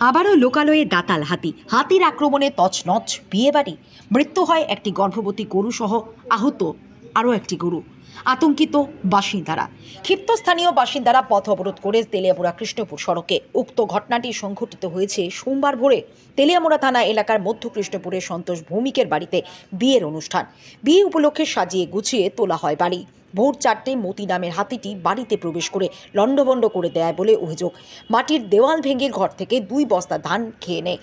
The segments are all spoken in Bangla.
আবারও লোকালয়ে দাতাল হাতি। হাতির আক্রমণে তছনছ বিয়েবাড়ি। মৃত্যু হয় একটি গর্ভবতী গরু সহ আহত আরও একটি গরু। আতঙ্কিত বাসিন্দারা। ক্ষিপ্ত স্থানীয় বাসিন্দারা পথ অবরোধ করে তেলিয়ামুড়া কৃষ্ণপুর সড়কে। উক্ত ঘটনাটি সংঘটিত হয়েছে সোমবার ভোরে তেলিয়ামুড়া থানা এলাকার মধ্য কৃষ্ণপুরের সন্তোষ ভৌমিকের বাড়িতে বিয়ের অনুষ্ঠান। বিয়ে উপলক্ষে সাজিয়ে গুছিয়ে তোলা হয় বাড়ি। ভোর 4টে মতি নামের হাতিটি বাড়িতে প্রবেশ করে লণ্ডভণ্ড করে দেয় বলে অভিযোগ। মাটির দেওয়াল ভেঙে ঘর থেকে 2 বস্তা ধান খেয়ে নেয়।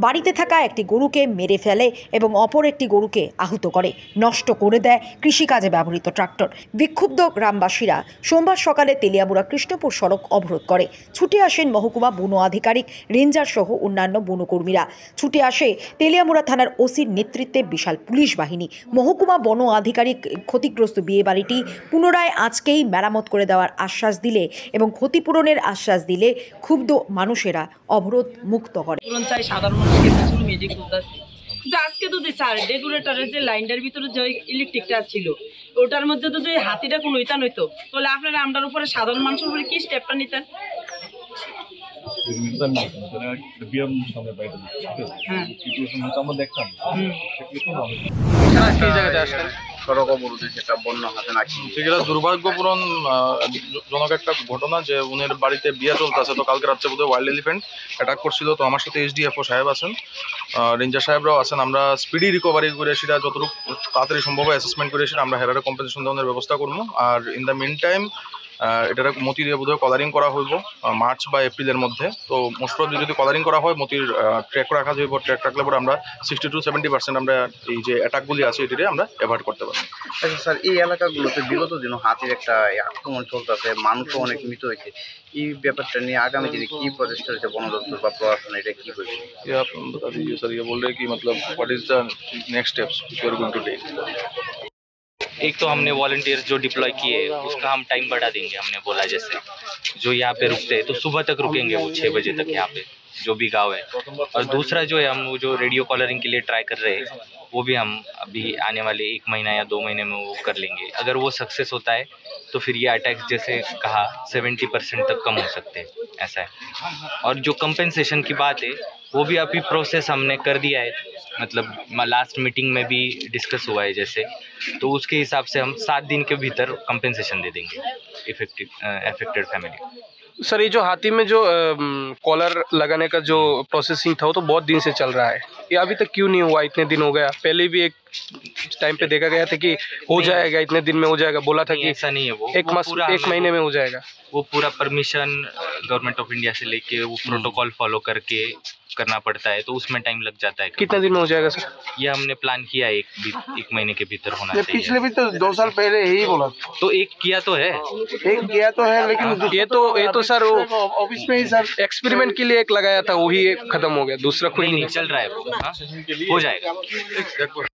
বাড়িতে থাকা একটি গরুকে মেরে ফেলে এবং অপর একটি গরুকে আহত করে, নষ্ট করে দেয় কৃষিকাজে ব্যবহৃত ট্রাক্টর। বিক্ষুব্ধ গ্রামবাসীরা সোমবার সকালে তেলিয়ামুড়া কৃষ্ণপুর সড়ক অবরোধ করে। ছুটে আসেন মহকুমা বন আধিকারিক, রেঞ্জার সহ অন্যান্য বনকর্মীরা। ছুটে আসে তেলিয়ামুড়া থানার ওসির নেতৃত্বে বিশাল পুলিশ বাহিনী। মহকুমা বন আধিকারিক ক্ষতিগ্রস্ত বিয়েবাড়িটি পুনরায় আজকেই মেরামত করে দেওয়ার আশ্বাস দিলে এবং ক্ষতিপূরণের আশ্বাস দিলে ক্ষুব্ধ মানুষেরা অবরোধ মুক্ত করে। আজকে তো যে স্যার রেগুলেটরের যে লাইনটার ভিতরে যে ইলেকট্রিকটা ছিল ওটার মধ্যে তো যে হাতিটা কোনো ইতা নইতো, তাহলে আপনারা আমরার উপরে সাধারণ মানুষের উপরে কি স্টেপটা নিতেন? দুর্ভাগ্যজনক একটা ঘটনা যে উনের বাড়িতে বিয়ে চলতেছে। তো কালকে রাত্রে বোধহয় ওয়াইল্ড এলিফ্যান্ট অ্যাটাক করছিল। তো আমার সাথে এসডিএফও সাহেব আছেন, রেঞ্জার সাহেবরাও আছেন। আমরা স্পিডি রিকভারি করে সেটা যতটুকু তাড়াতাড়ি সম্ভব অ্যাসেসমেন্ট করে সেটা আমরা হেরারে কম্পেনসেশন দেওয়ার ব্যবস্থা করবো। আর ইন দ্য মিন টাইম এটার মতি দিয়ে বোধহয় কলারিং করা হইব মার্চ বা এপ্রিলের মধ্যে। তো মোস্ট প্রবলি যদি কলারিং করা হয় মতির ট্র্যাক রাখা যাবে। ট্র্যাক রাখলে পরে আমরা 60 to 70% আমরা এই যে অ্যাটাকগুলি আছে এটিতে আমরা অ্যাভয়েড করতে পারি। আচ্ছা স্যার, এই এলাকাগুলোতে বিগত দিন হাতির একটা আক্রমণ চলতেছে, মানুষও অনেক মৃত হয়েছে। এই ব্যাপারটা নিয়ে আগামী দিনে কি প্রচেষ্টা হচ্ছে বন দপ্তর বা প্রশাসন, এটা কি করবে? आप बता दीजिए सर, ये बोल रहे हैं कि मतलब what is the next steps you are going to take? एक तो हमने वॉलंटियर्स जो डिप्लॉय किए उसका हम टाइम बढ़ा देंगे। हमने बोला जैसे जो यहाँ पे रुकते हैं तो सुबह तक रुकेंगे, वो 6 बजे तक यहाँ पे जो भी गांव है। और दूसरा जो है हम वो जो रेडियो कॉलरिंग के लिए ट्राई कर रहे हैं वो भी हम अभी आने वाले 1 महीना या 2 महीने में वो कर लेंगे। अगर वो सक्सेस होता है तो फिर ये अटैक्स जैसे कहा 70% तक कम हो सकते हैं, ऐसा है। और जो कंपेंसेशन की बात है वो भी अभी प्रोसेस हमने कर दिया है, मतलब लास्ट मीटिंग में भी डिस्कस हुआ है जैसे, तो उसके हिसाब से हम 7 दिन के भीतर कंपेंसेशन दे देंगे अफेक्टेड फैमिली। सर, ये जो हाथी में जो कॉलर लगाने का जो प्रोसेसिंग था वो तो बहुत दिन से चल रहा है, ये अभी तक क्यों नहीं हुआ? इतने दिन हो गया, पहले भी एक टाइम पे देखा गया था कि हो जाएगा, इतने दिन में हो जाएगा, बोला था कि ऐसा नहीं है। वो 1 महीने में हो जाएगा। वो पूरा परमिशन गवर्नमेंट ऑफ इंडिया से लेके वो प्रोटोकॉल फॉलो करके करना पड़ता है, तो उसमें टाइम लग जाता है। कितने दिन में हो जाएगा सर? ये हमने प्लान किया है 1 महीने के भीतर होना चाहिए। पिछले भी तो 2 साल पहले यही बोला, तो एक किया तो है, लेकिन ये तो सर वो ऑफिस में ही सर एक्सपेरिमेंट के लिए एक लगाया था, वही खत्म हो गया, दूसरा कोई नहीं चल रहा है वो। हाँ, हो जाएगा।